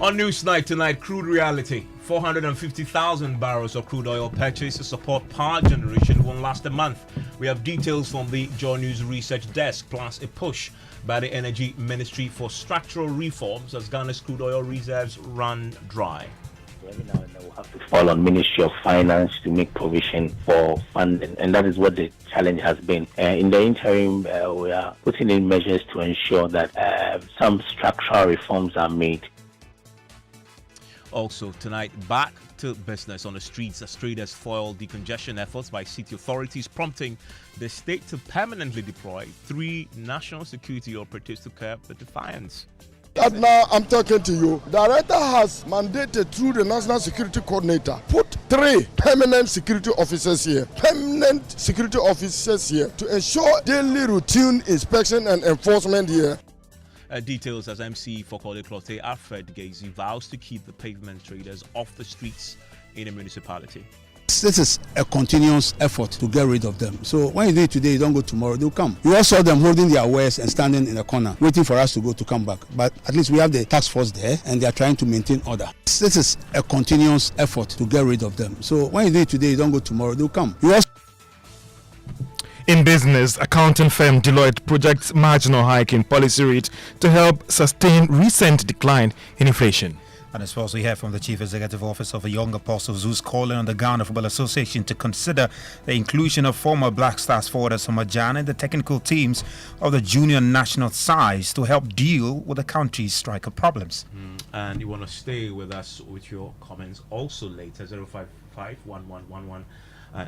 On Newsnight tonight, crude reality. 450,000 barrels of crude oil purchased to support power generation won't last a month. We have details from the JoyNews research desk, plus a push by the Energy Ministry for structural reforms as Ghana's crude oil reserves run dry. Every now and then we'll have to fall on Ministry of Finance to make provision for funding, and that is what the challenge has been. In the interim, we are putting in measures to ensure that some structural reforms are made. Also tonight, back to business on the streets as traders foil decongestion efforts by city authorities, prompting the state to permanently deploy 3 national security operatives to curb the defiance. Now I'm talking to you. Director has mandated through the National Security Coordinator, put 3 permanent security officers here. To ensure daily routine inspection and enforcement here. Details as MC for Clote Alfred Gazy vows to keep the pavement traders off the streets in a municipality. This is a continuous effort to get rid of them. So when you do it today, you don't go tomorrow, they'll come. You all saw them holding their wares and standing in a corner, waiting for us to come back. But at least we have the task force there and they are trying to maintain order. This is a continuous effort to get rid of them. So when you do it today, you don't go tomorrow, they'll come. In business, accounting firm Deloitte projects marginal hike in policy rate to help sustain recent decline in inflation. And as well as we hear from the Chief Executive Officer of the Young Apostles, who's calling on the Ghana Football Association to consider the inclusion of former Black Stars forward Samajana in the technical teams of the junior national sides to help deal with the country's striker problems. And you want to stay with us with your comments also later, 055-1111.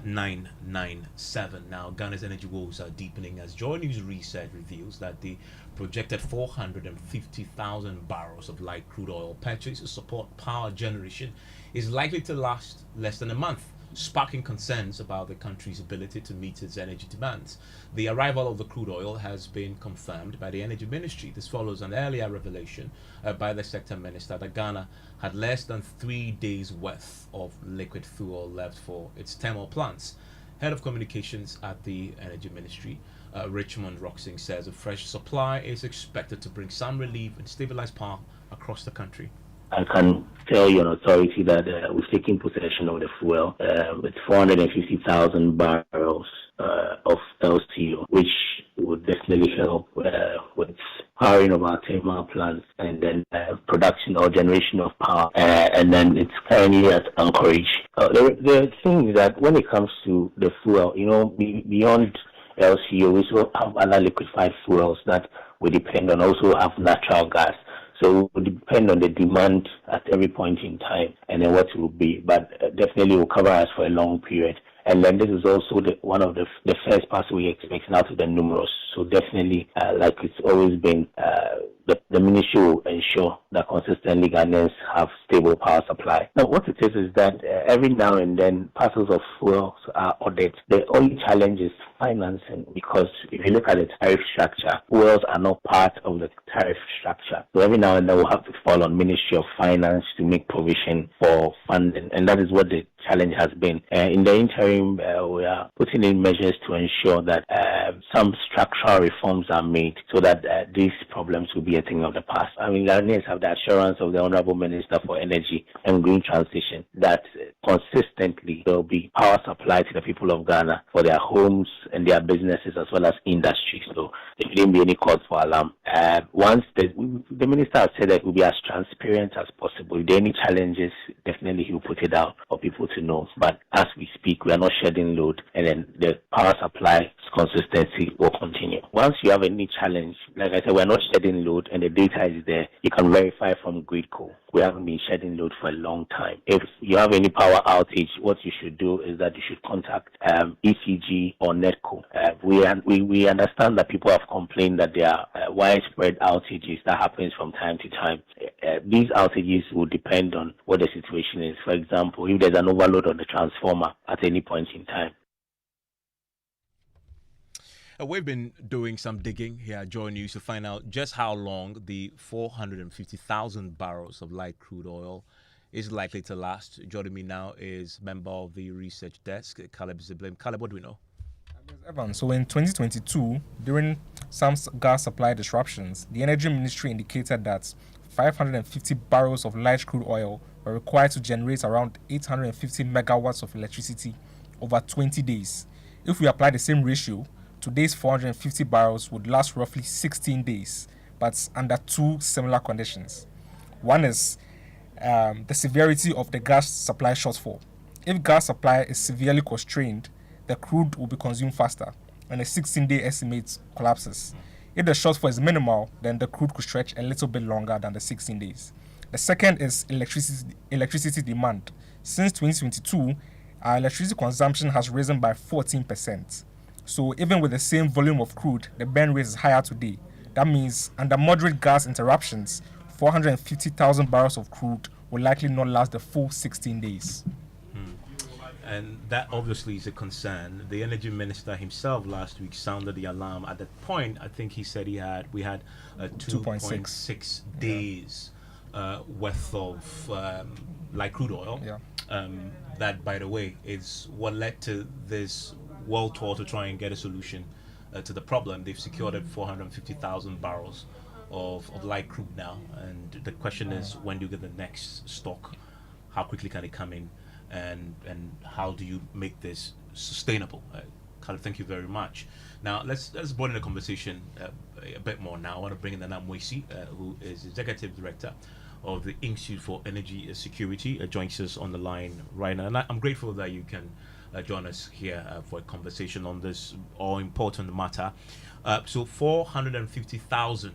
997. Now, Ghana's energy woes are deepening as JoyNews research reveals that the projected 450,000 barrels of light crude oil purchase to support power generation is likely to last less than a month, sparking concerns about the country's ability to meet its energy demands. The arrival of the crude oil has been confirmed by the Energy Ministry. This follows an earlier revelation by the sector minister that Ghana had less than 3 days worth of liquid fuel left for its thermal plants. Head of communications at the Energy Ministry, Richmond Roxing, says a fresh supply is expected to bring some relief and stabilize power across the country. I can tell you on authority that we've taken possession of the fuel with 450,000 barrels of LCO, which would definitely help with powering of our thermal plants and then production or generation of power. And then it's currently at Anchorage. The thing is that when it comes to the fuel, beyond LCO, we also have other liquefied fuels that we depend on, also have natural gas. So it will depend on the demand at every point in time and then what it will be. But definitely will cover us for a long period. And then this is also one of the first parts we expect out of the numerous. So definitely, like it's always been, the ministry will ensure that consistently Ghanaians have stable power supply. Now, what it is that every now and then parcels of fuels are ordered. The only challenge is financing, because if you look at the tariff structure, fuels are not part of the tariff structure. So every now and then we'll have to fall on Ministry of Finance to make provision for funding, and that is what the challenge has been. In the interim, we are putting in measures to ensure that some structural reforms are made so that these problems will be a thing of the past. I mean, Ghanaians have the assurance of the Honorable Minister for Energy and Green Transition that consistently there will be power supply to the people of Ghana for their homes and their businesses as well as industry. So there shouldn't be any cause for alarm. Once the Minister has said that it will be as transparent as possible. If there are any challenges, definitely he will put it out for people to know. But as we speak, we are not shedding load, and then the power supply consistency will continue. Once you have any challenge, like I said, we are not shedding load and the data is there. You can verify from Gridco. We haven't been shedding load for a long time. If you have any power outage, what you should do is that you should contact ECG or NETCO. We understand that people have complained that there are widespread outages that happens from time to time. These outages will depend on what the situation is. For example, if there's an overload on the transformer at any point in time. We've been doing some digging here at JoyNews to find out just how long the 450,000 barrels of light crude oil is likely to last. Joining me now is member of the research desk, Caleb Ziblim. Caleb, what do we know? Evan, so in 2022, during some gas supply disruptions, the Energy Ministry indicated that 550 barrels of light crude oil were required to generate around 850 megawatts of electricity over 20 days. If we apply the same ratio, today's 450 barrels would last roughly 16 days, but under two similar conditions. One is the severity of the gas supply shortfall. If gas supply is severely constrained, the crude will be consumed faster, and the 16-day estimate collapses. If the shortfall is minimal, then the crude could stretch a little bit longer than the 16 days. The second is electricity demand. Since 2022, our electricity consumption has risen by 14%. So even with the same volume of crude, the burn rate is higher today. That means under moderate gas interruptions, 450,000 barrels of crude will likely not last the full 16 days. And that obviously is a concern. The energy minister himself last week sounded the alarm. At that point, I think he said we had 2.6 days worth of light crude oil. Yeah. That, by the way, is what led to this world tour to try and get a solution to the problem. They've secured 450,000 barrels of light crude now, and the question is, when do you get the next stock? How quickly can it come in? And how do you make this sustainable? Khaled, thank you very much. Now let's broaden the conversation a bit more. Now I want to bring in Nana Mwesi, who is Executive Director of the Institute for Energy Security, joins us on the line right now. And I'm grateful that you can join us here for a conversation on this all-important matter. So 450,000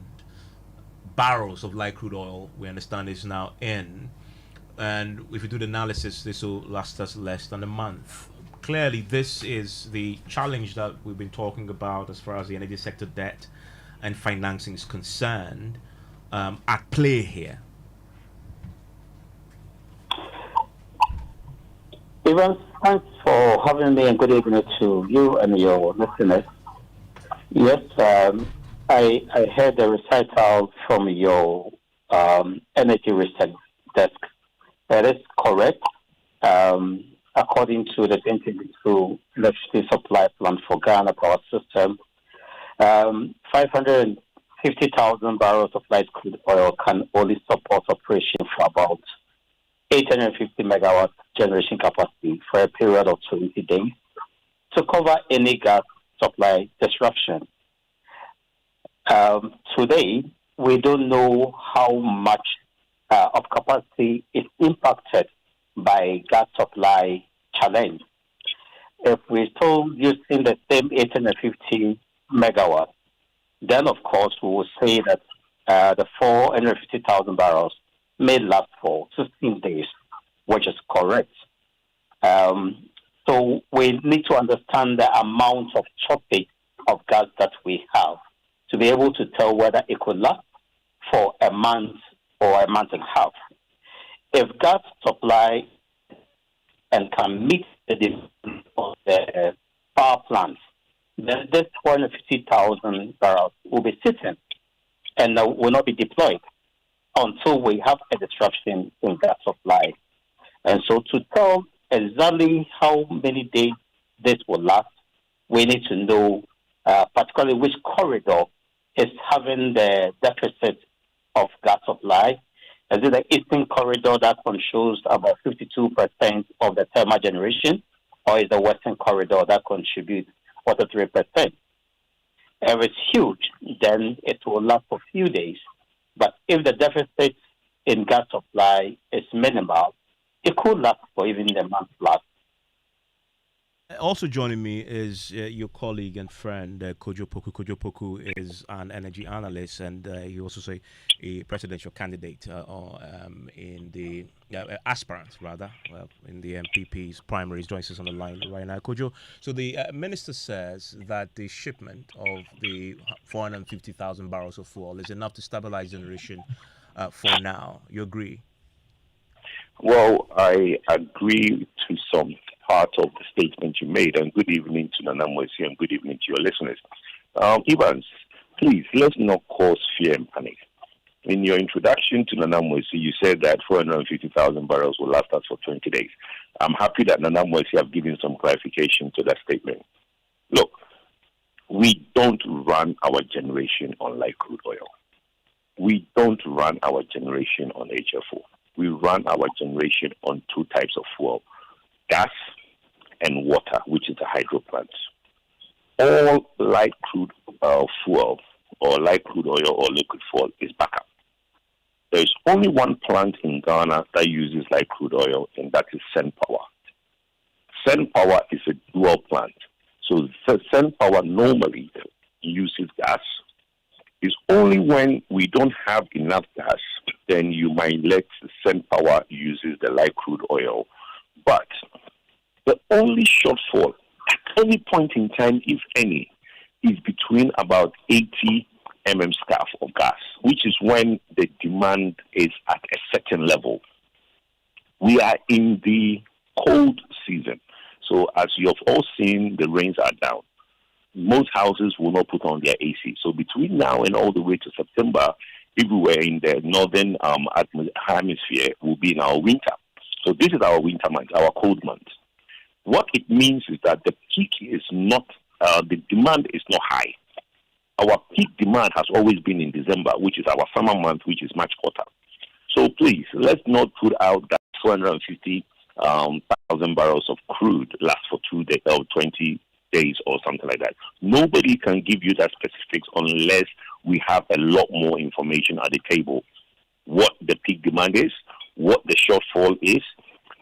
barrels of light crude oil, we understand, is now in. And if we do the analysis, this will last us less than a month. Clearly, this is the challenge that we've been talking about as far as the energy sector debt and financing is concerned, at play here. Ivan, thanks for having me, and good evening to you and your listeners. Yes, I heard the recital from your energy research desk. That is correct. According to the 2022 electricity supply plan for Ghana power system, 550,000 barrels of light crude oil can only support operation for about 850 megawatt generation capacity for a period of 20 days to cover any gas supply disruption. Today, we don't know how much of capacity is impacted by gas supply challenge. If we're still using the same 850 megawatts, then of course we will say that the 450,000 barrels may last for 16 days, which is correct. So we need to understand the amount of shortage of gas that we have to be able to tell whether it could last for a month or a month and a half. If gas supply and can meet the demand of the power plants, then this 450,000 barrels will be sitting and will not be deployed until we have a disruption in gas supply. And so to tell exactly how many days this will last, we need to know particularly which corridor is having the deficit of gas supply. Is it the eastern corridor that controls about 52% of the thermal generation, or is the western corridor that contributes 43%? If it's huge, then it will last for a few days. But if the deficit in gas supply is minimal, it could last for even a month plus. Also joining me is your colleague and friend, Kojo Poku. Kojo Poku is an energy analyst, and he also is a presidential candidate in the aspirant, rather, in the MPP's primaries. Joins us on the line right now. Kojo, so the minister says that the shipment of the 450,000 barrels of fuel is enough to stabilize generation for now. You agree? Well, I agree to some part of the statement you made, and good evening to Nana Mwesi and good evening to your listeners. Evans, please, let's not cause fear and panic. In your introduction to Nana Mwesi, you said that 450,000 barrels will last us for 20 days. I'm happy that Nana Mwesi have given some clarification to that statement. Look, we don't run our generation on light crude oil. we don't run our generation on HFO. We run our generation on two types of fuel, gas and water, which is the hydro plant. All light crude fuel or light crude oil or liquid fuel is backup. There is only one plant in Ghana that uses light crude oil, and that is Sen Power. Sen Power is a dual plant. So Sen Power normally uses gas. It's only when we don't have enough gas, then you might let Sen Power uses the light crude oil. But the only shortfall at any point in time, if any, is between about 80 MMscf of gas, which is when the demand is at a certain level. We are in the cold season. So as you have all seen, the rains are down. Most houses will not put on their AC. So between now and all the way to September, everywhere in the northern hemisphere will be in our winter. So this is our winter month, our cold month. What it means is that the peak is not, the demand is not high. Our peak demand has always been in December, which is our summer month, which is much hotter. So please, let's not put out that 250,000 barrels of crude last for 2 days or 20 days or something like that. Nobody can give you that specifics unless we have a lot more information at the table. What the peak demand is, what the shortfall is.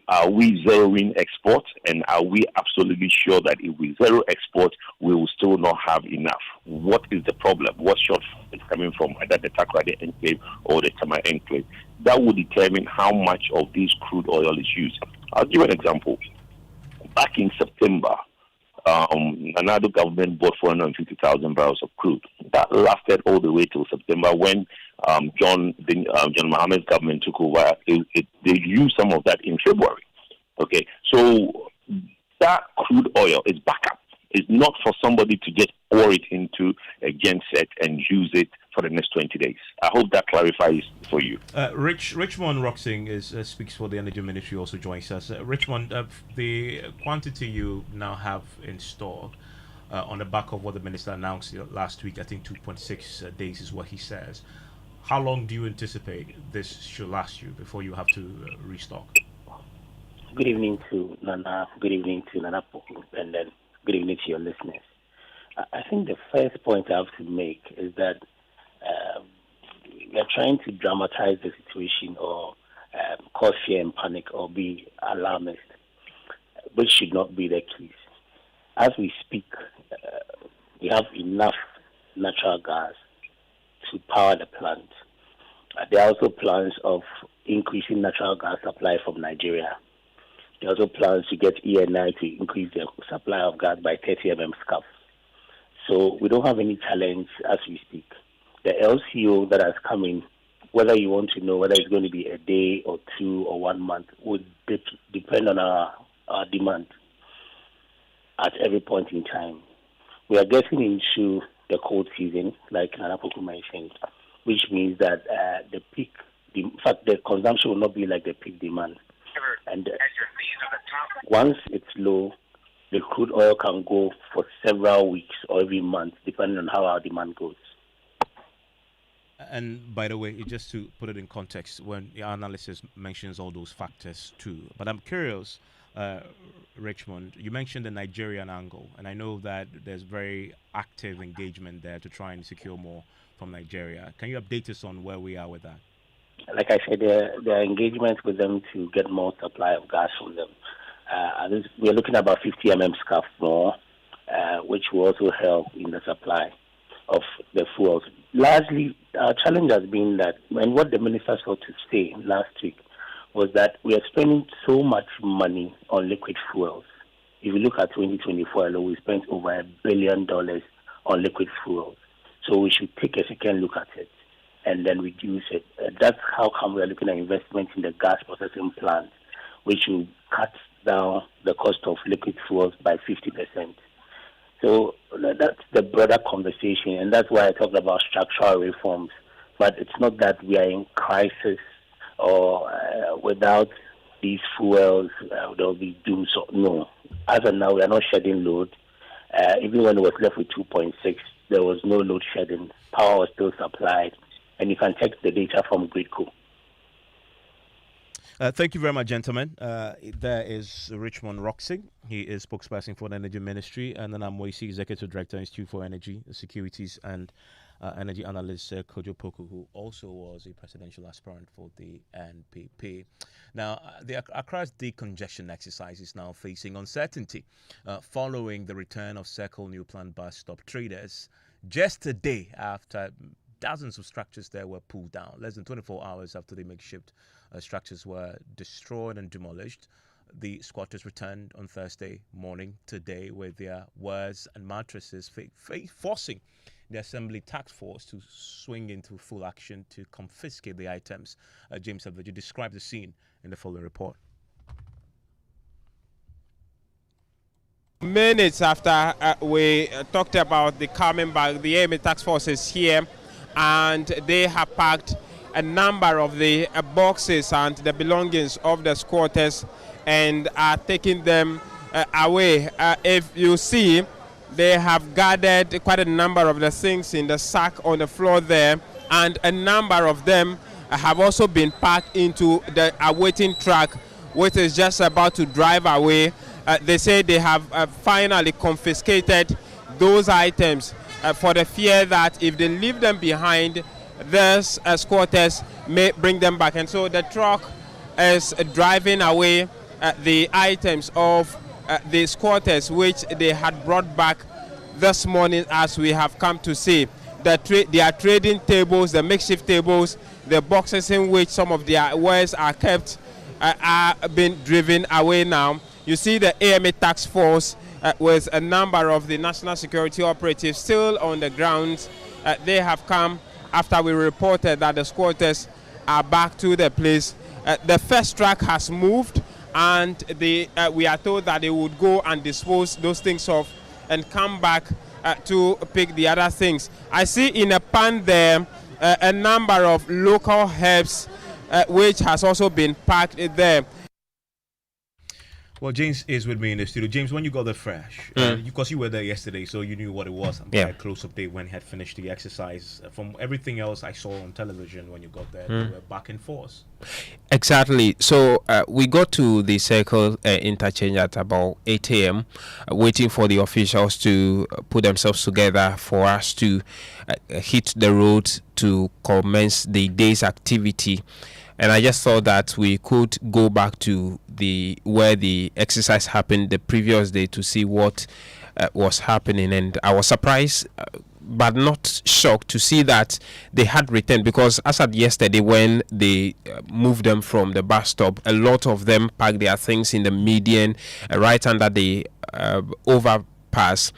Are we zeroing export? And are we absolutely sure that if we zero export, we will still not have enough? What is the problem? What shortfall is coming from either the Takoradi enclave or the Tama enclave? That will determine how much of this crude oil is used. I'll give an example. Back in September, another government bought 450,000 barrels of crude. That lasted all the way till September when John Mohammed's government took over. They used some of that in February. Okay, so that crude oil is backup. It's not for somebody to just pour it into a genset and use it for the next 20 days. I hope that clarifies for you. Richmond Roxing speaks for the Energy Ministry, also joins us. Richmond, the quantity you now have in store on the back of what the minister announced last week, I think 2.6 days is what he says. How long do you anticipate this should last you before you have to restock? Good evening to Nana. Good evening to Nana Poku, and then good evening to your listeners. I think the first point I have to make is that we are trying to dramatize the situation or cause fear and panic or be alarmist, which should not be the case. As we speak, we have enough natural gas to power the plant. There are also plans of increasing natural gas supply from Nigeria. There are also plans to get ENI to increase the supply of gas by 30 MMscf. So we don't have any challenge as we speak. The LCO that has come in, whether you want to know whether it's going to be a day or 2 or 1 month, would depend on our demand at every point in time. We are getting into the cold season, like Nanapoku mentioned, which means that in fact, the consumption will not be like the peak demand. And once it's low, the crude oil can go for several weeks or every month, depending on how our demand goes. And by the way, just to put it in context, when your analysis mentions all those factors too, but I'm curious, Richmond, you mentioned the Nigerian angle, and I know that there's very active engagement there to try and secure more from Nigeria. Can you update us on where we are with that? Like I said, there are engagements with them to get more supply of gas from them. We're looking at about 50 MMscf more, which will also help in the supply of the fuels. Largely, our challenge has been that, and what the minister sought to say last week was that we are spending so much money on liquid fuels. If you look at 2024 alone, we spent over $1 billion on liquid fuels. So we should take a second look at it and then reduce it. That's how come we are looking at investment in the gas processing plant, which will cut down the cost of liquid fuels by 50%. So that's the broader conversation, and that's why I talked about structural reforms. But it's not that we are in crisis or without these fuels there will be doom. So no, as of now we are not shedding load. Even when it was left with 2.6, there was no load shedding. Power was still supplied. and you can check the data from Crude. Thank you very much, gentlemen. There is Richmond Roxy. He is spokesperson for the Energy Ministry, and then I'm Moisi, Executive Director, Institute for Energy, Securities and Energy Analyst Kojo Poku, who also was a presidential aspirant for the NPP. Now, the Accra's decongestion exercise is now facing uncertainty following the return of Circle New Plant bus stop traders just a day after dozens of structures there were pulled down. Less than 24 hours after the makeshift structures were destroyed and demolished, the squatters returned on Thursday morning today with their wares and mattresses, forcing the Assembly Task Force to swing into full action to confiscate the items. James Elvedge described the scene in the following report. Minutes after we talked about the coming back, the AMA Task Force is here, and they have packed a number of the boxes and the belongings of the squatters and are taking them away. If you see, they have gathered quite a number of the things in the sack on the floor there, and a number of them have also been packed into the awaiting truck, which is just about to drive away. They say they have finally confiscated those items for the fear that if they leave them behind, these squatters may bring them back. And so the truck is driving away the items of the squatters which they had brought back this morning, as we have come to see. Their trading tables, the makeshift tables, the boxes in which some of their wares are kept are being driven away now. You see the AMA Task Force with a number of the national security operatives still on the ground. They have come after we reported that the squatters are back to the place. The first truck has moved, and we are told that they would go and dispose those things off and come back to pick the other things. I see in a pan there a number of local herbs which has also been packed there. Well, James is with me in the studio. James, when you got there fresh, because you were there yesterday, so you knew what it was. A close update when he had finished the exercise. From everything else I saw on television when you got there, they were back and forth. Exactly. So we got to the Circle interchange at about 8 a.m., waiting for the officials to put themselves together for us to hit the road to commence the day's activity. And I just thought that we could go back to where the exercise happened the previous day to see what was happening. And I was surprised, but not shocked to see that they had returned, because as at yesterday when they moved them from the bus stop, a lot of them packed their things in the median right under the overpass,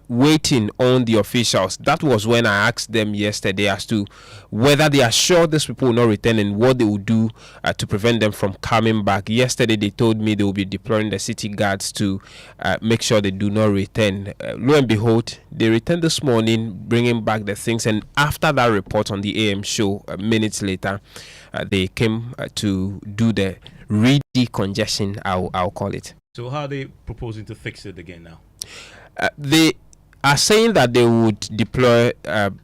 waiting on the officials. That was when I asked them yesterday as to whether they are sure these people will not return and what they will do to prevent them from coming back. Yesterday they told me they will be deploying the city guards to make sure they do not return. Lo and behold, they returned this morning, bringing back the things, and after that report on the AM show minutes later, they came to do the decongestion, I'll call it. So how are they proposing to fix it again now? They are saying that they would deploy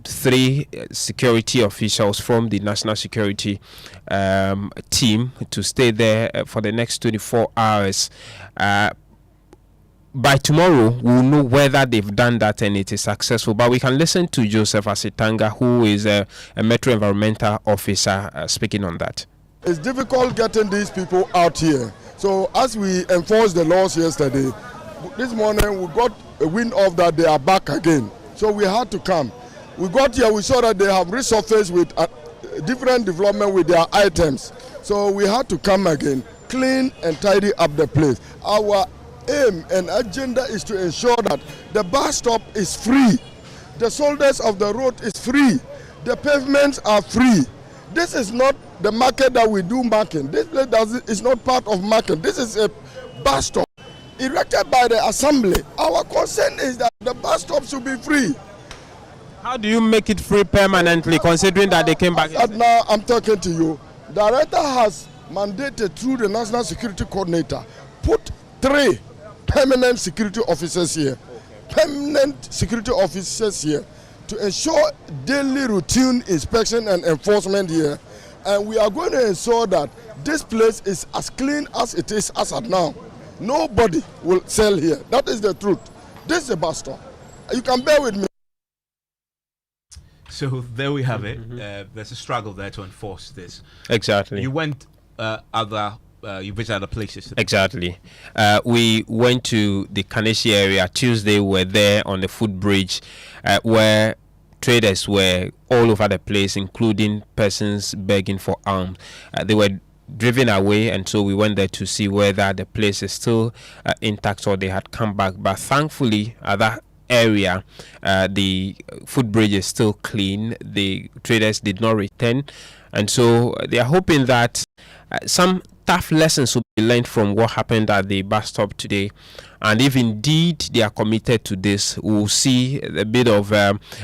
3 security officials from the national security team to stay there for the next 24 hours. By tomorrow, we'll know whether they've done that and it is successful. But we can listen to Joseph Asitanga, who is a Metro Environmental Officer, speaking on that. It's difficult getting these people out here. So as we enforced the laws yesterday, this morning we got a wind of that they are back again. So we had to come. We got here, we saw that they have resurfaced with different development with their items. So we had to come again, clean and tidy up the place. Our aim and agenda is to ensure that the bus stop is free. The shoulders of the road is free. The pavements are free. This is not the market that we do market. This place is not part of market. This is a bus stop erected by the assembly. Our concern is that the bus stop should be free. How do you make it free permanently, considering that they came back? Now I'm talking to you. The director has mandated through the National Security Coordinator, put 3 permanent security officers here. Permanent security officers here. to ensure daily routine inspection and enforcement here. And we are going to ensure that this place is as clean as it is as at now. Nobody will sell here. That is the truth. This is a bus stop. You can bear with me. So there we have it. There's a struggle there to enforce this. Exactly. You went you visited other places today. Exactly. We went to the Kaneshie area Tuesday. We were there on the footbridge where traders were all over the place, including persons begging for alms. They were driven away, and so we went there to see whether the place is still intact or they had come back. But thankfully, at that area, the footbridge is still clean. The traders did not return, and so they are hoping that some tough lessons will be learned from what happened at the bus stop today. And if indeed they are committed to this, we'll see a bit of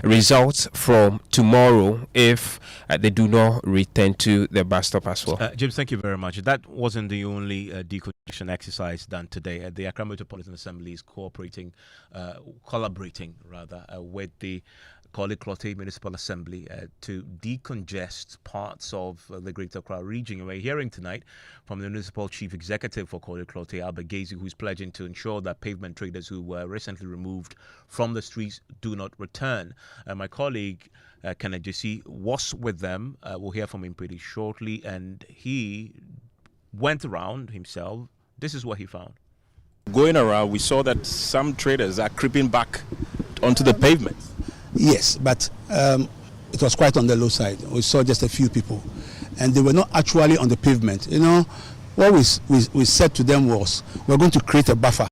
results from tomorrow if they do not return to the bus stop as well. James, thank you very much. That wasn't the only decongestion exercise done today. The Accra Metropolitan Assembly is collaborating with the Clote Municipal Assembly to decongest parts of the Greater Accra region. We're hearing tonight from the Municipal Chief Executive for Clote, Albert Gazy, who's pledging to ensure that pavement traders who were recently removed from the streets do not return. My colleague Kenneth Jesse was with them. We'll hear from him pretty shortly, and he went around himself. This is what he found. Going around, we saw that some traders are creeping back onto the pavement. Yes, but it was quite on the low side. We saw just a few people, and they were not actually on the pavement. You know, what we said to them was, we're going to create a buffer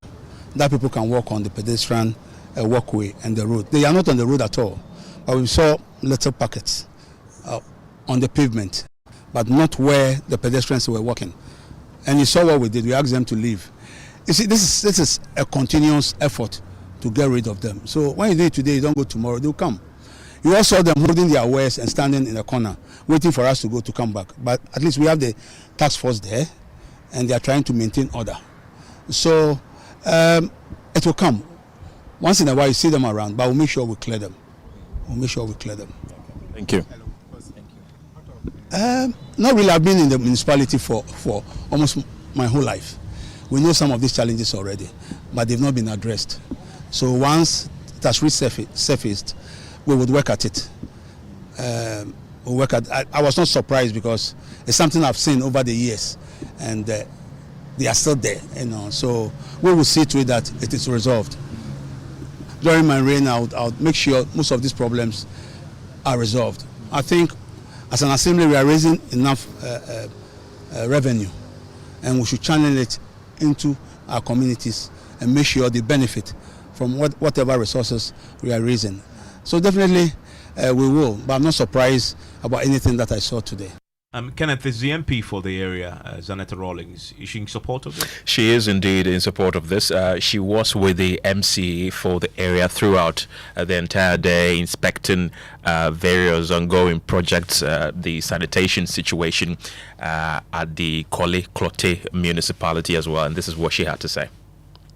that people can walk on the pedestrian walkway and the road. They are not on the road at all, but we saw little pockets on the pavement, but not where the pedestrians were walking. And you saw what we did. We asked them to leave. You see, this is a continuous effort to get rid of them. So when you do it today, you don't go tomorrow, they'll come. You all saw them holding their wares and standing in a corner, waiting for us to go to come back. But at least we have the task force there, and they are trying to maintain order. So it will come. Once in a while, you see them around, but we'll make sure we clear them. Thank you. Not really. I've been in the municipality for almost my whole life. We know some of these challenges already, but they've not been addressed. So once it has resurfaced, we would work at it. I was not surprised because it's something I've seen over the years, and they are still there. You know, so we will see to it that it is resolved. During my reign, I'll make sure most of these problems are resolved. I think as an assembly, we are raising enough revenue, and we should channel it into our communities and make sure they benefit from whatever resources we are raising. So definitely we will, but I'm not surprised about anything that I saw today. Kenneth, is the MP for the area, Zanetta Rawlings, is she in support of this? She is indeed in support of this. She was with the MC for the area throughout the entire day, inspecting various ongoing projects, the sanitation situation at the Clote municipality as well. And this is what she had to say.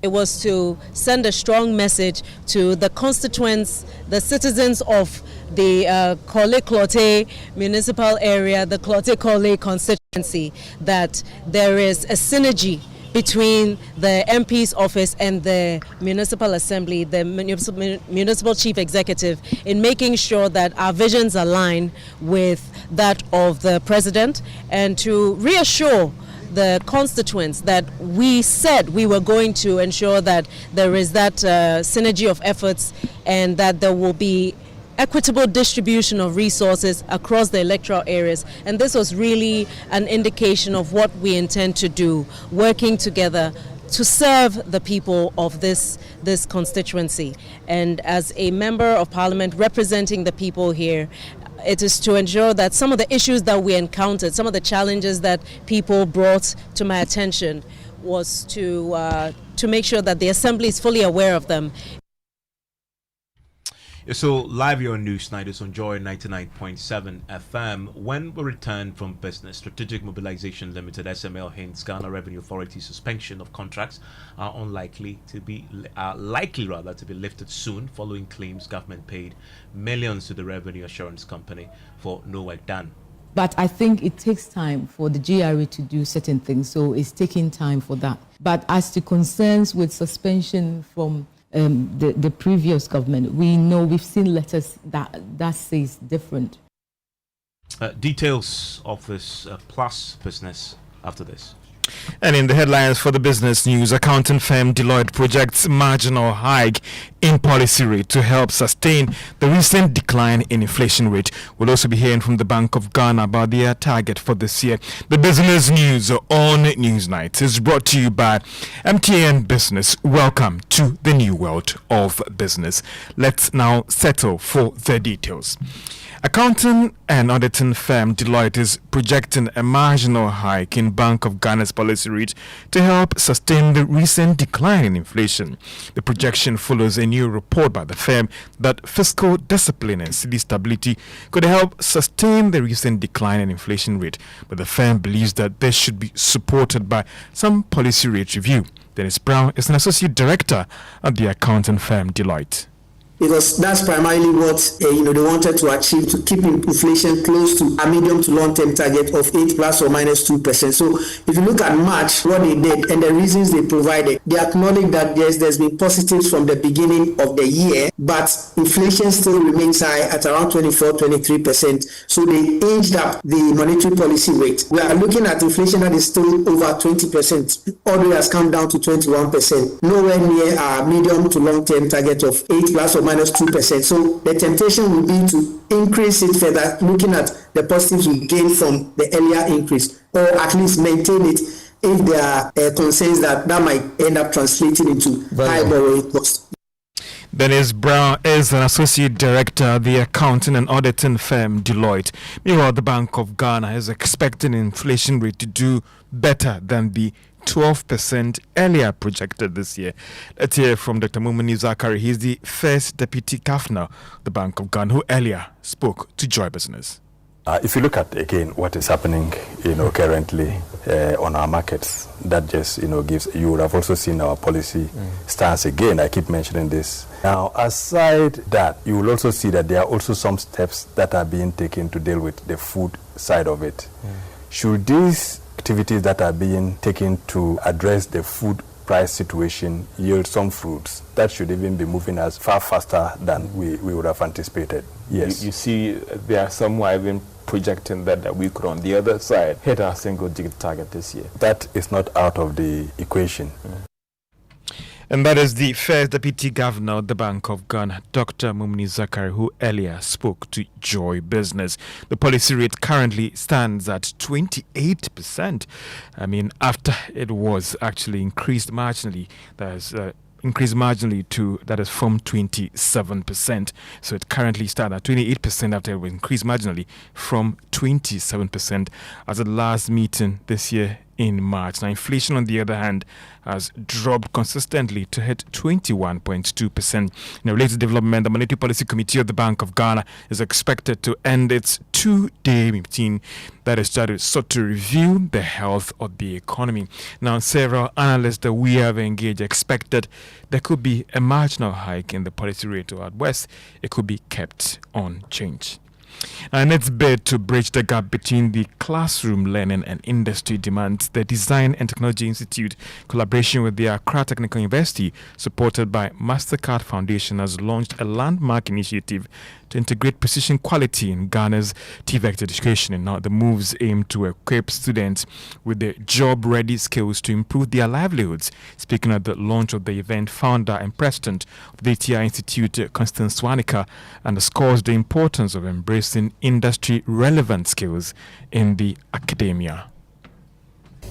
It was to send a strong message to the constituents, the citizens of the Clote municipal area, the Clote constituency, that there is a synergy between the MP's office and the municipal assembly, the municipal chief executive, in making sure that our visions align with that of the president, and to reassure the constituents that we said we were going to ensure that there is that synergy of efforts, and that there will be equitable distribution of resources across the electoral areas. And this was really an indication of what we intend to do, working together to serve the people of this constituency. And as a member of parliament representing the people here, it is to ensure that some of the issues that we encountered, some of the challenges that people brought to my attention, was to make sure that the assembly is fully aware of them. So live here on Newsnight is on Joy 99.7 FM. When we return from business, Strategic Mobilization Limited (SML) hints Ghana Revenue Authority suspension of contracts are likely to be lifted soon, following claims government paid millions to the Revenue Assurance Company for no work done. But I think it takes time for the GRA to do certain things, so it's taking time for that. But as to concerns with suspension from the previous government, we've seen letters that says different. Details of this plus business after this. And in the headlines for the business news, accounting firm Deloitte projects marginal hike in policy rate to help sustain the recent decline in inflation rate. We'll also be hearing from the Bank of Ghana about their target for this year. The business news on Newsnight is brought to you by MTN Business. Welcome to the new world of business. Let's now settle for the details. Accounting and auditing firm Deloitte is projecting a marginal hike in Bank of Ghana's policy rate to help sustain the recent decline in inflation. The projection follows a new report by the firm that fiscal discipline and cedi stability could help sustain the recent decline in inflation rate, but the firm believes that this should be supported by some policy rate review. Dennis Brown is an associate director at the accounting firm Deloitte. Because that's primarily what they wanted to achieve, to keep inflation close to a medium to long-term target of 8 plus or minus 2%. So if you look at March, what they did and the reasons they provided, they acknowledge that there's been positives from the beginning of the year, but inflation still remains high at around 24-23%. So they inched up the monetary policy rate. We are looking at inflation that is still over 20%. Although it has come down to 21%, nowhere near our medium to long-term target of 8 plus or minus 2%. So the temptation will be to increase it further, looking at the positives we gain from the earlier increase, or at least maintain it if there are concerns that might end up translating into high borrowing costs. Dennis Brown is an associate director at the accounting and auditing firm Deloitte. Meanwhile, the Bank of Ghana is expecting inflation rate to do better than the 12% earlier projected this year. Let's hear from Dr. Mumuni Zakari. He's the first deputy governor of the Bank of Ghana, who earlier spoke to Joy Business. If you look at again what is happening, currently on our markets, that just gives. You would have also seen our policy stance again. I keep mentioning this. Now, aside that, you will also see that there are also some steps that are being taken to deal with the food side of it. Should these activities that are being taken to address the food price situation yield some fruits, that should even be moving us far faster than we would have anticipated. Yes. You see, there are some who are even projecting that we could, on the other side, hit our single-digit target this year. That is not out of the equation. And that is the first deputy governor of the Bank of Ghana, Dr. Mumuni Zakari, who earlier spoke to Joy Business. The policy rate currently stands at 28%. After it was actually increased marginally, that is from 27%. So it currently stands at 28% after it was increased marginally from 27% as the last meeting this year in March. Now, inflation, on the other hand, has dropped consistently to hit 21.2%. In a related development, the Monetary Policy Committee of the Bank of Ghana is expected to end its two-day meeting that is sought to review the health of the economy. Now, several analysts that we have engaged expected there could be a marginal hike in the policy rate, or at worst, it could be kept unchanged. And its bid to bridge the gap between the classroom learning and industry demands, the Design and Technology Institute, collaboration with the Accra Technical University, supported by MasterCard Foundation, has launched a landmark initiative to integrate precision quality in Ghana's TVET education. And now the moves aim to equip students with the job-ready skills to improve their livelihoods. Speaking at the launch of the event, founder and president of the TI Institute, Constance Swanika, underscores the importance of embracing industry-relevant skills in the academia.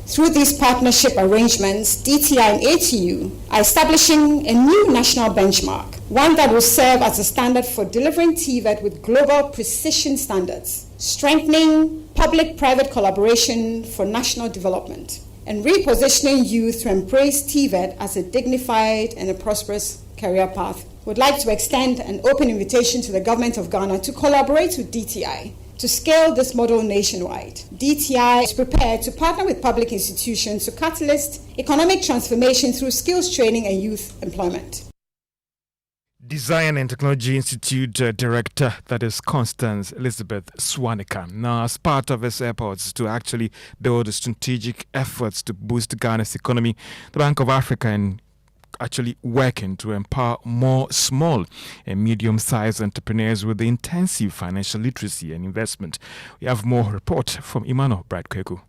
Through these partnership arrangements, DTI and ATU are establishing a new national benchmark, one that will serve as a standard for delivering TVET with global precision standards, strengthening public-private collaboration for national development, and repositioning youth to embrace TVET as a dignified and a prosperous career path. would like to extend an open invitation to the government of Ghana to collaborate with DTI to scale this model nationwide. DTI is prepared to partner with public institutions to catalyst economic transformation through skills training and youth employment. Design and Technology Institute Director, that is Constance Elizabeth Swanika. Now, as part of its efforts to actually build strategic efforts to boost Ghana's economy, the Bank of Africa and actually working to empower more small and medium-sized entrepreneurs with intensive financial literacy and investment. We have more report from Emmanuel Bradkweku.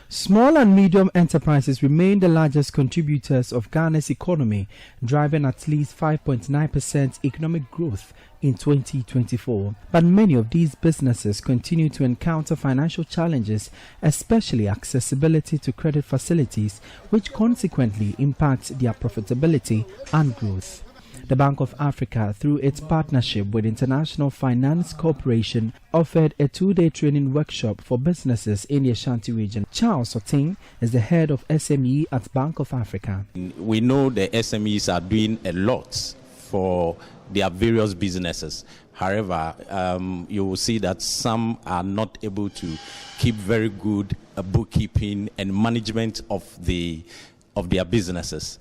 Small and medium enterprises remain the largest contributors of Ghana's economy, driving at least 5.9% economic growth in 2024. But many of these businesses continue to encounter financial challenges, especially accessibility to credit facilities, which consequently impact their profitability and growth. The Bank of Africa, through its partnership with International Finance Corporation, offered a 2-day training workshop for businesses in the Ashanti region. Charles Oting is the head of SME at Bank of Africa. We know the SMEs are doing a lot for their various businesses. However, you will see that some are not able to keep very good bookkeeping and management of their businesses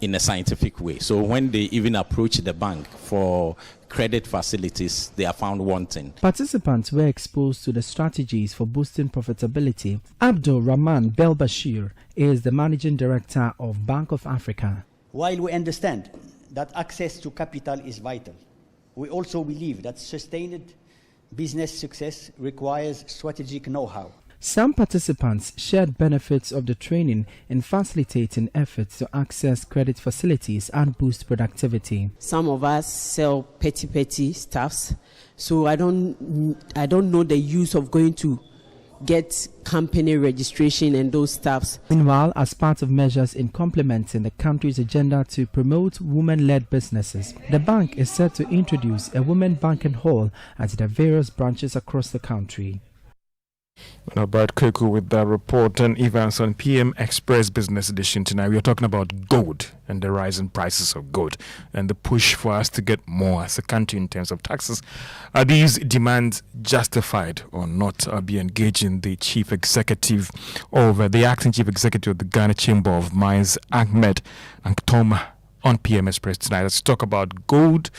in a scientific way. So when they even approach the bank for credit facilities, they are found wanting. Participants were exposed to the strategies for boosting profitability. Abdul Rahman Belbashir is the managing director of Bank of Africa. While we understand that access to capital is vital, we also believe that sustained business success requires strategic know-how. Some participants shared benefits of the training in facilitating efforts to access credit facilities and boost productivity. Some of us sell petty stuffs, so I don't know the use of going to get company registration and those stuffs. Meanwhile, as part of measures in complementing the country's agenda to promote women-led businesses, the bank is set to introduce a women banking hall at the various branches across the country. Now, Brad Kuku with the report and Evans on PM Express Business Edition tonight. We are talking about gold and the rising prices of gold and the push for us to get more as a country in terms of taxes. Are these demands justified or not? I'll be engaging the chief executive of the acting chief executive of the Ghana Chamber of Mines, Ahmed Ankatoma, on PM Express tonight. Let's talk about gold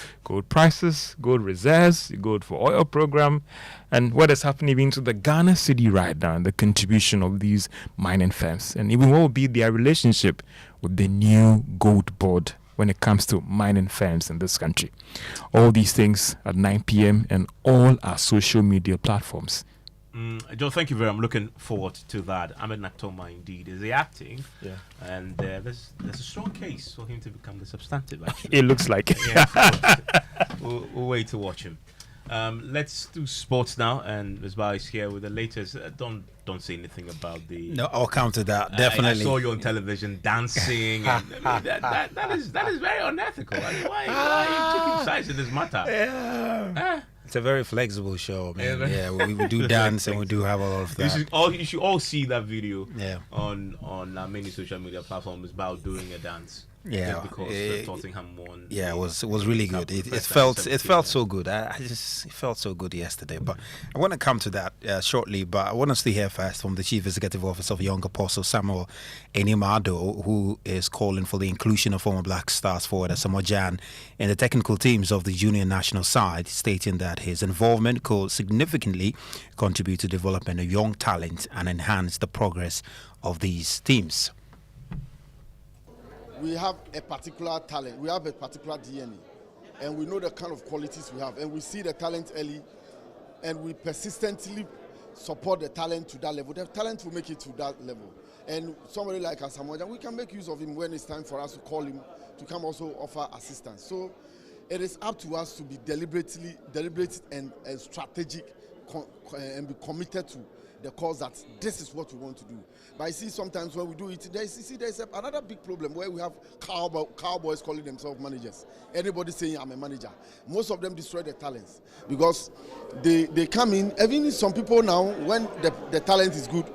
prices, gold reserves, gold for oil program, and what is happening even to the Ghana city right now and the contribution of these mining firms, and even what will be their relationship with the new gold board when it comes to mining firms in this country. All these things at 9 p.m. and all our social media platforms. Joe, thank you very much. I'm looking forward to that. Ahmed Naktoma indeed is the acting, and there's a strong case for him to become the substantive. Actually, it looks like. We'll wait to watch him. Let's do sports now, and Ms. Bar is here with the latest. Don't say anything about the. No, I'll counter that. Definitely. I saw you on television dancing, and that is very unethical. Why are you taking sides in this matter? Yeah. It's a very flexible show, man. Yeah, we do dance and we do have a lot of that. You should all see that video on many social media platforms about doing a dance. Yeah, because Tottenham won. Yeah, it was really good. It felt so good. It felt so good yesterday. But I want to come to that shortly. But I want us to hear first from the Chief Executive Officer of Young Apostle, Samuel Enimado, who is calling for the inclusion of former Black Stars forward Samoa Gyan in the technical teams of the junior national side, stating that his involvement could significantly contribute to development of young talent and enhance the progress of these teams. We have a particular talent, we have a particular DNA, and we know the kind of qualities we have, and we see the talent early, and we persistently support the talent to that level. The talent will make it to that level. And somebody like Samoa Gyan, we can make use of him when it's time for us to call him to come also offer assistance. So it is up to us to be deliberate and strategic and be committed to the cause that this is what we want to do. But I see sometimes when we do it, there's another big problem where we have cowboys calling themselves managers. Anybody saying I'm a manager. Most of them destroy their talents because they come in, even some people now, when the talent is good,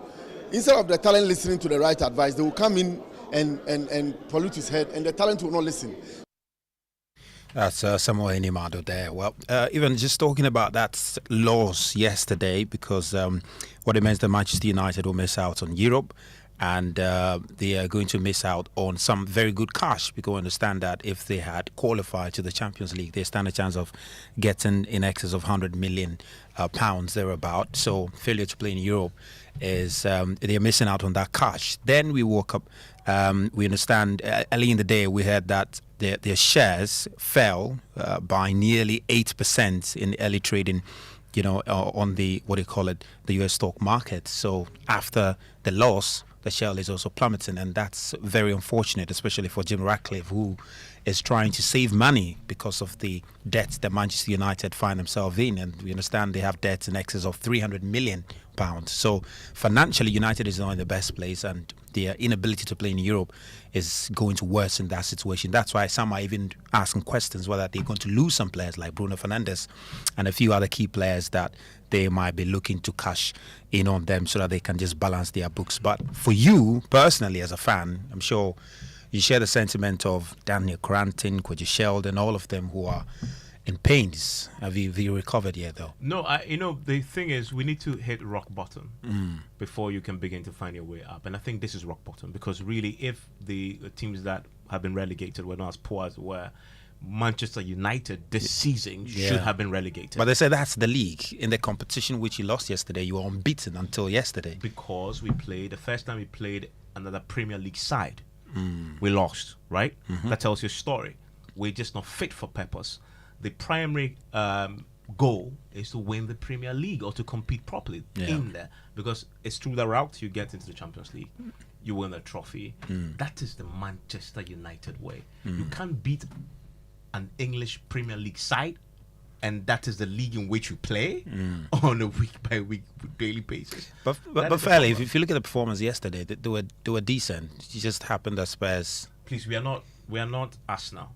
instead of the talent listening to the right advice, they will come in and pollute his head, and the talent will not listen. That's Samuel Inimado there. Well, even just talking about that loss yesterday, because what it means that Manchester United will miss out on Europe, and they are going to miss out on some very good cash, because we understand that if they had qualified to the Champions League, they stand a chance of getting in excess of £100 million thereabout. So failure to play in Europe is they're missing out on that cash. Then we woke up, we understand early in the day we heard that their shares fell by nearly 8% in early trading, on the, the US stock market. So after the loss, the share is also plummeting, and that's very unfortunate, especially for Jim Ratcliffe, who is trying to save money because of the debt that Manchester United find themselves in. And we understand they have debts in excess of £300 million. So financially, United is not in the best place, and their inability to play in Europe is going to worsen that situation. That's why some are even asking questions whether they're going to lose some players like Bruno Fernandes and a few other key players that they might be looking to cash in on them so that they can just balance their books. But for you personally as a fan, I'm sure you share the sentiment of Daniel Cranton, Koji Sheldon, all of them who are in pains. Have you recovered yet, though? No, the thing is, we need to hit rock bottom before you can begin to find your way up. And I think this is rock bottom, because really, if the teams that have been relegated were not as poor as were, Manchester United this season should have been relegated. But they say that's the league. In the competition which you lost yesterday, you were unbeaten until yesterday. Because the first time we played another Premier League side, we lost, right? That tells you a story. We're just not fit for purpose. The primary goal is to win the Premier League or to compete properly in there, because it's through the route you get into the Champions League. You win the trophy. That is the Manchester United way. You can't beat an English Premier League side, and that is the league in which you play on a week-by-week daily basis. But fairly, if you look at the performance yesterday, they were decent. It just happened that Spurs. Please, we are not Arsenal.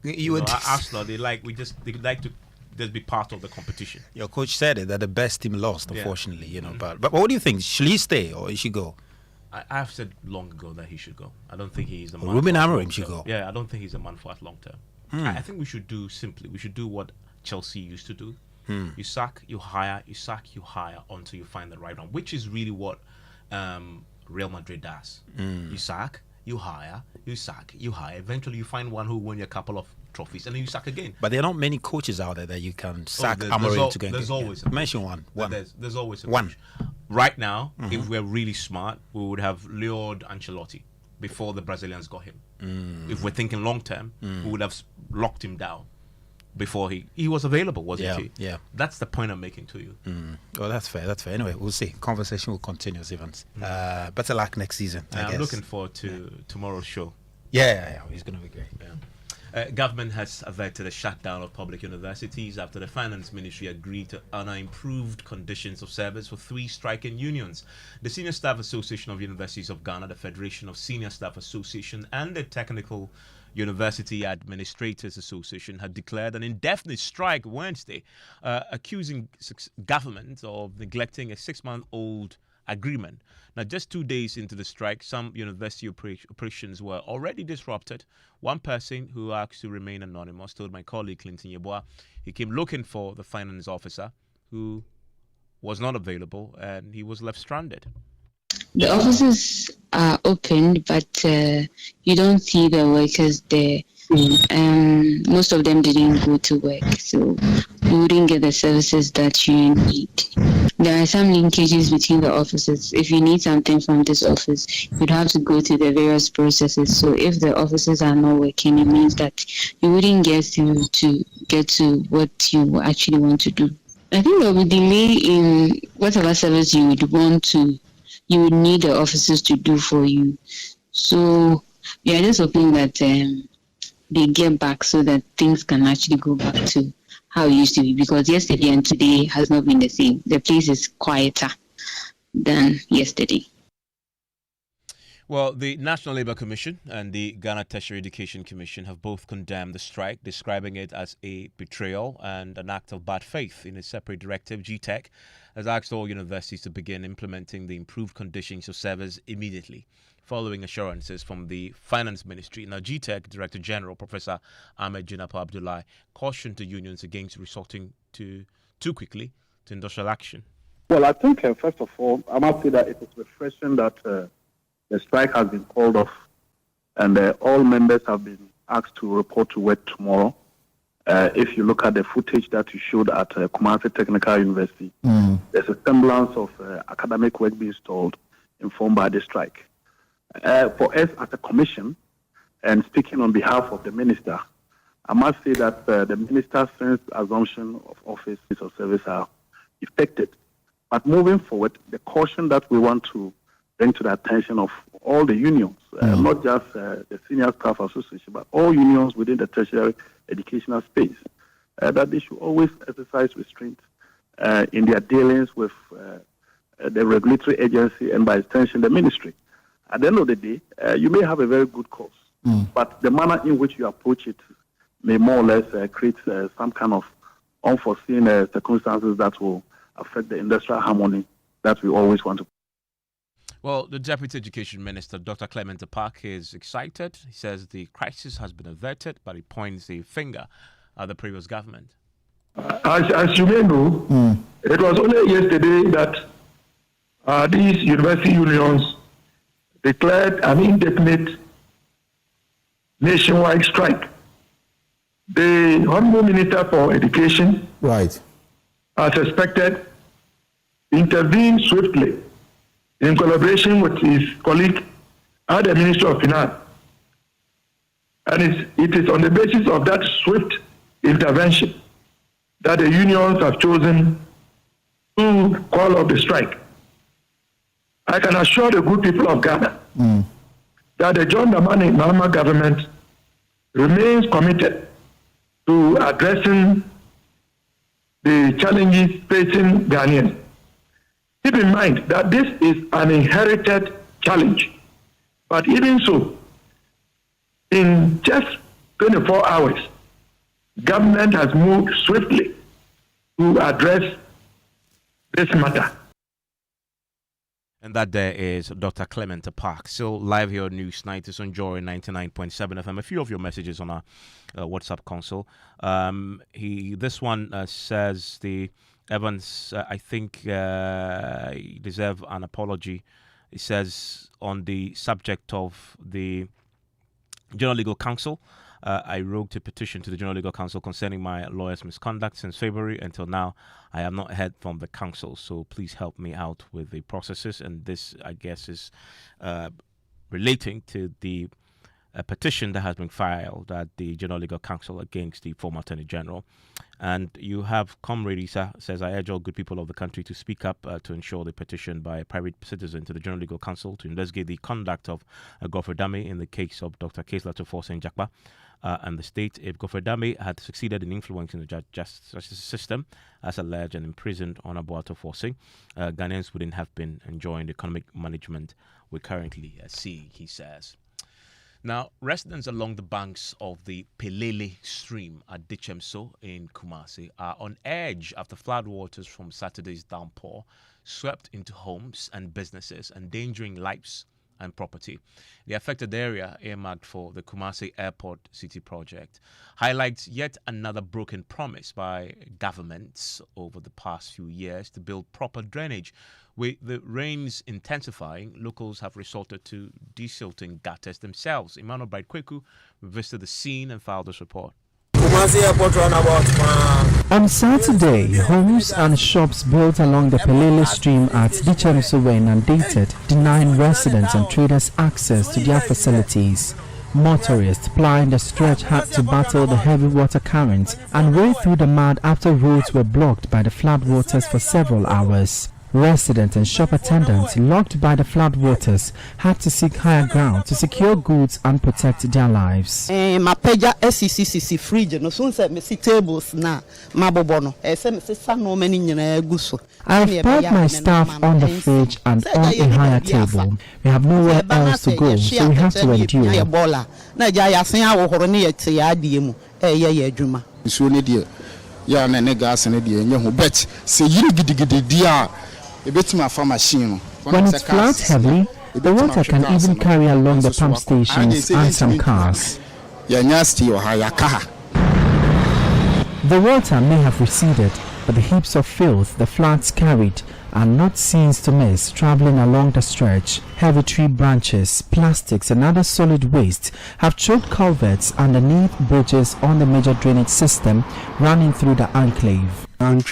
Arsenal, they like to just be part of the competition. Your coach said it, that the best team lost, unfortunately. But what do you think? Should he stay or he should go? I've said long ago that he should go. I don't think he's the man. Ruben Amorim should go. Yeah, I don't think he's the man for us long term. I think we should do what Chelsea used to do. You sack, you hire, you sack, you hire until you find the right one, which is really what Real Madrid does. You sack, you hire, you sack, you hire. Eventually, you find one who won you a couple of trophies, and then you sack again. But there are not many coaches out there that you can sack Amorim to get. There's always mention one. There's always a one. Coach. Right now, if we're really smart, we would have lured Ancelotti before the Brazilians got him. If we're thinking long term, we would have locked him down before he was available, wasn't he? Yeah. That's the point I'm making to you. Well, that's fair. Anyway, we'll see. Conversation will continue, Evans. Better luck next season. I guess. I'm looking forward to tomorrow's show. Yeah. He's going to be great. Government has averted a shutdown of public universities after the Finance Ministry agreed to honor improved conditions of service for 3 striking unions. The Senior Staff Association of Universities of Ghana, the Federation of Senior Staff Association, and the Technical University Administrators Association had declared an indefinite strike Wednesday, accusing government of neglecting a 6-month-old agreement. Now, just 2 days into the strike, some university operations were already disrupted. One person who asked to remain anonymous told my colleague Clinton Yeboah he came looking for the finance officer who was not available, and he was left stranded. The offices are open, but you don't see the workers there. Most of them didn't go to work, so you wouldn't get the services that you need. There are some linkages between the offices. If you need something from this office, you'd have to go through the various processes. So if the offices are not working, it means that you wouldn't get to what you actually want to do. I think there will be delay in whatever service you would need the offices to do for you. So we are just hoping that they get back so that things can actually go back to how it used to be, because yesterday and today has not been the same. The place is quieter than yesterday. Well, the National Labour Commission and the Ghana Tertiary Education Commission have both condemned the strike, describing it as a betrayal and an act of bad faith. In a separate directive, GTEC has asked all universities to begin implementing the improved conditions of service immediately. following assurances from the Finance Ministry. Now, GTEC Director General Professor Ahmed Jinapa Abdullahi cautioned the unions against resorting too quickly to industrial action. Well, I think, first of all, I must say that it is refreshing that the strike has been called off and all members have been asked to report to work tomorrow. If you look at the footage that you showed at Kumasi Technical University, there's a semblance of academic work being stalled, informed by the strike. For us as a commission, and speaking on behalf of the minister, I must say that the minister, since assumption of office or service, are effected. But moving forward, the caution that we want to bring to the attention of all the unions, not just the Senior Staff Association, but all unions within the tertiary educational space, that they should always exercise restraint in their dealings with the regulatory agency and by extension the ministry. At the end of the day, you may have a very good cause, but the manner in which you approach it may more or less create some kind of unforeseen circumstances that will affect the industrial harmony that we always want to. Well, the Deputy Education Minister, Dr. Clement Park, is excited. He says the crisis has been averted, but he points the finger at the previous government. As you may know, it was only yesterday that these university unions declared an indefinite nationwide strike. The Honorable Minister for Education, right, as expected, intervened swiftly in collaboration with his colleague at the Ministry of Finance. And it is on the basis of that swift intervention that the unions have chosen to call off the strike. I can assure the good people of Ghana that the John Dramani Mahama government remains committed to addressing the challenges facing Ghanaians. Keep in mind that this is an inherited challenge. But even so, in just 24 hours, government has moved swiftly to address this matter. And that there is Dr. Clement Park. Still live here on News Night. It's on Joy 99.7 FM. A few of your messages on our WhatsApp console. This one says the Evans, I think, deserve an apology. It says on the subject of the General Legal Counsel, I wrote a petition to the General Legal Counsel concerning my lawyer's misconduct since February. Until now, I have not heard from the council, so please help me out with the processes. And this, I guess, is relating to the petition that has been filed at the General Legal Counsel against the former Attorney General. And you have Comrade Isa says, I urge all good people of the country to speak up to ensure the petition by a private citizen to the General Legal Counsel to investigate the conduct of Godfrey Dame in the case of Dr. Kesla Tufor and Jakba and the state. If Godfrey Dame had succeeded in influencing the justice system, as alleged, and imprisoned on Abuato Forcing, Ghanaians wouldn't have been enjoying the economic management we currently see, he says. Now, residents along the banks of the Pelele stream at Dichemso in Kumasi are on edge after floodwaters from Saturday's downpour swept into homes and businesses, endangering lives and property. The affected area, earmarked for the Kumasi Airport City project, highlights yet another broken promise by governments over the past few years to build proper drainage. With the rains intensifying, locals have resorted to desilting gutters themselves. Emmanuel Bright-Kweku visited the scene and filed this report. On Saturday, homes and shops built along the Pelele stream at Dichemso were inundated, denying residents and traders access to their facilities. Motorists plying the stretch had to battle the heavy water current and wade through the mud after roads were blocked by the floodwaters for several hours. Residents and shop attendants locked by the floodwaters had to seek higher ground to secure goods and protect their lives. I have brought my staff on the fridge and on a higher table. We have nowhere else to go, so we have to endure. When it floods heavily, The water can even carry along the pump stations and some cars. The water may have receded, but the heaps of filth the floods carried are not scenes to miss traveling along the stretch. Heavy tree branches, plastics and other solid waste have choked culverts underneath bridges on the major drainage system running through the enclave. If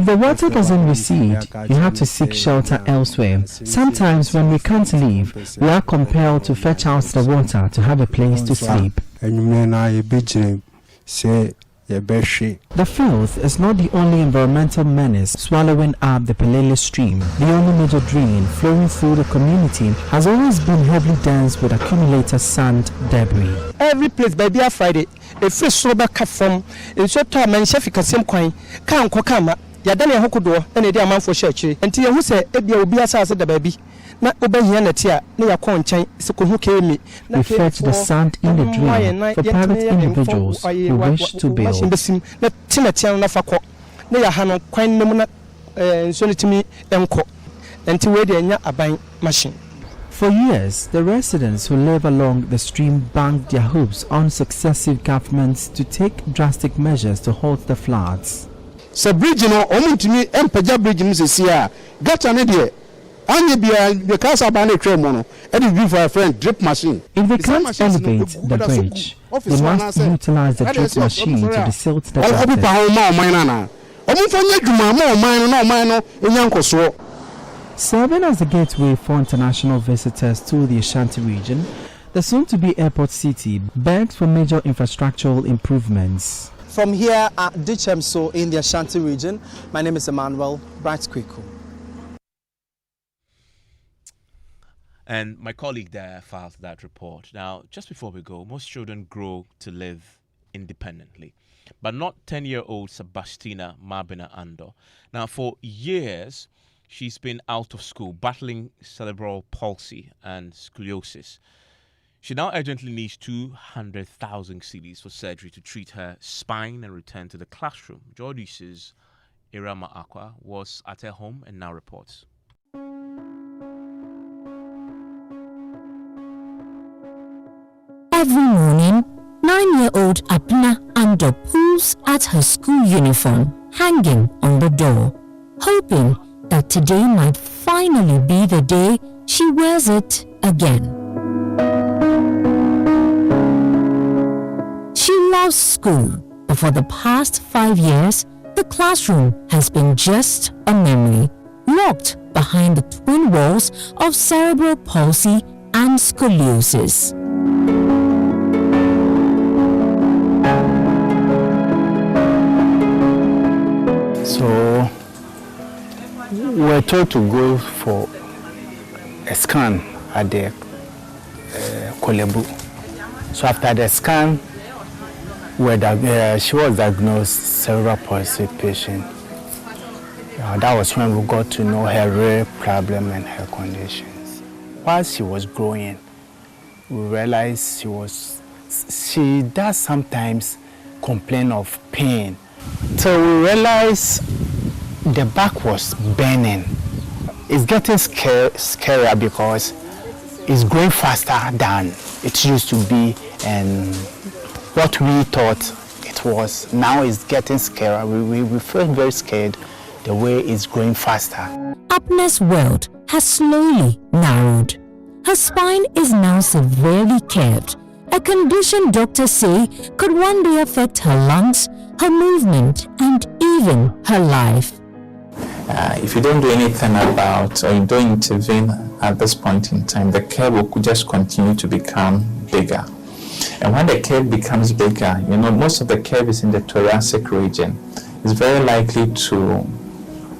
the water doesn't recede, you have to seek shelter elsewhere. Sometimes when we can't leave, we are compelled to fetch out the water to have a place to sleep. The filth is not the only environmental menace swallowing up the Pelele stream. The only major drain flowing through the community has always been heavily dense with accumulated sand debris. Every place by Bia Friday, a fresh sober cut from a short time and Sheffica same coin, can't kokama, Yadani Hokudo, and a dear man for church, until you say, Ebia will be as the baby. We fetch the sand in the drain for private individuals who wish to build. For years, the residents who live along the stream banked their hopes on successive governments to take drastic measures to halt the floods. So bridge no omuntimi empaja bridge no sesia gata ne de anye bia the cars abane tremono and it be for a friend drip machine. If they can't elevate the bridge, they must utilize the drip machine to desilt the water. Serving as the gateway for international visitors to the Ashanti region, the soon-to-be airport city begs for major infrastructural improvements. From here at Dichemso in the Ashanti region, my name is Emmanuel Bright-Kwiku. And my colleague there filed that report. Now, just before we go, most children grow to live independently, but not 10-year-old Sebastina Mabina Ando. Now, for years, she's been out of school, battling cerebral palsy and scoliosis. She now urgently needs 200,000 cedis for surgery to treat her spine and return to the classroom. JoyNews' Irama Akwa was at her home and now reports. Every morning, 9-year-old Apna Ando pulls at her school uniform hanging on the door, hoping that today might finally be the day she wears it again. She loves school, but for the past 5 years, the classroom has been just a memory, locked behind the twin walls of cerebral palsy and scoliosis. So we're told to go for a scan at the Kolebu. So after the scan, she was diagnosed cerebral palsy patient. That was when we got to know her real problem and her conditions. While she was growing, we realized she does sometimes complain of pain. So we realized the back was burning. It's getting scarier because it's growing faster than it used to be, and what we thought it was, now it's getting scarier. We feel very scared the way it's growing faster. Apna's world has slowly narrowed. Her spine is now severely curved, a condition doctors say could one day affect her lungs, her movement, and even her life. If you don't do anything about, or you don't intervene at this point in time, the curve will just continue to become bigger. And when the curve becomes bigger, most of the curve is in the thoracic region. It's very likely to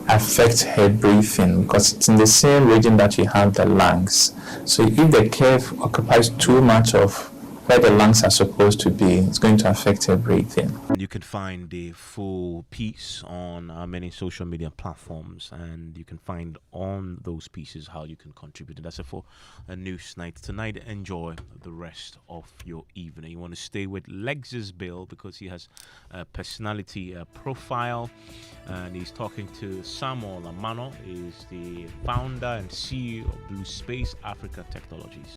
affect her breathing because it's in the same region that you have the lungs. So if the curve occupies too much of where the lungs are supposed to be. It's going to affect everything. You can find the full piece on many social media platforms, and you can find on those pieces how you can contribute. And that's it for a news night tonight. Enjoy the rest of your evening. You want to stay with Lexus Bill because he has a personality profile, and he's talking to Samuel Amano. He's the founder and CEO of Blue Space Africa Technologies.